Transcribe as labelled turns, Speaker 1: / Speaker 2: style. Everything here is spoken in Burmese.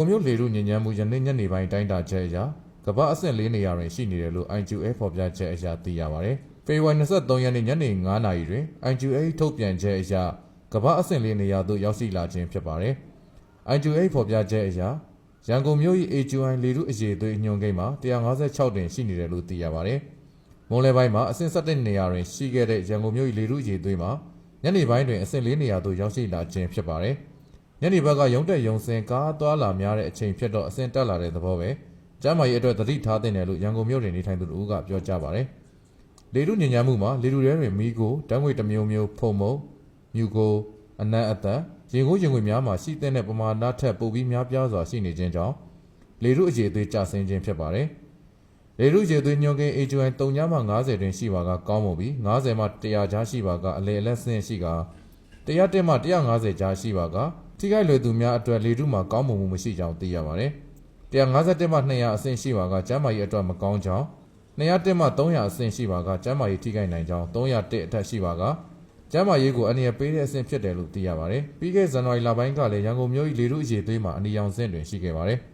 Speaker 1: ကိုမျိုးလေထုညဉ့်ဉန်းမှုယနေ့ညနေပိုင်းတိုင်းတာချက်အရကမ္ဘာအဆင့်4နေရာတွင်ရှိနေတယ်လို့ IQA ဖော်ပြချက်အရသိရပါတယ်။ဖေဖော်ဝါရီ23ရက်နေ့ညနေ9နာရီတွင် IQA ထုတ်ပြန်ချက်အရကမ္ဘာအဆင့်4နေရာသို့ရောက်ရှိလာခြင်းဖြစ်ပါတယ်။ IQA ဖော်ပြချက်အရရန်ကုန်မြို့၏ AQI လေထုအရေသွေးညွှန်းကိန်းမှာ156တွင်ရှိနေတယ်လို့သိရပါတယ်။မွန်လယ်ပိုင်းမှာအဆင့်17နေရာတွင်ရှိခဲ့တဲ့ရန်ကုန်မြို့၏လေထုအရေသွေးမှာညနေပိုင်းတွင်အဆင့်4နေရာသို့ရောက်ရှိလာခြင်းဖြစ်ပါတယ်။ညနေဘက်ကရုံတက်ရုံစင်ကားသွားလာများတဲ့အချိန်ဖြစ်တော့အဆင့်တက်လာတဲ့သဘောပဲကျမ်းမာရေးအတွက်သတိထားသင့်တယ်လို့ရန်ကုန်မြို့တွင်နေထိုင်သူတို့ကပြောကြားပါတယ်။လေထုညဉ့်ဉန်းမှုမှာလေထုထဲတွင်မီးကိုဓာတ်ငွေတစ်မျိုးမျိုးဖုံမုံမြူကိုအနံ့အသက်ရင်ကိုရင်ငွေများမှာရှိတဲ့ပမာဏထက်ပိုပြီးများပြားစွာရှိနေခြင်းကြောင့်လေထုအရေသွေးကျဆင်းခြင်းဖြစ်ပါတယ်။လေထုအရေသွေးညွှန်းကိန်း AQI 3မှ50တွင်ရှိပါကကောင်းမွန်ပြီး50မှ100ကြားရှိပါကအလေအလတ်ဆင်းရှိက101မှ150ကြားရှိပါကထိခိုက်လွယ်သူများအတွက်လေထုမှာကောင်းမွန်မှုမရှိကြောင်းသိရပါတယ်။151မှ200အဆင့်ရှိပါကကျန်းမာရေးအတွက်မကောင်းကြောင်း201မှ300အဆင့်ရှိပါကကျန်းမာရေးထိခိုက်နိုင်ကြောင်း301အထက်ရှိပါကကျန်းမာရေးကိုအန္တရာယ်ပေးတဲ့အဆင့်ဖြစ်တယ်လို့သိရပါတယ်။ပြီးခဲ့ဇန်နဝါရီလပိုင်းကလည်းရန်ကုန်မြို့၏လေထုအရေသွေးမှာအနီရောင်ဆင့်တွင်ရှိခဲ့ပါတယ်။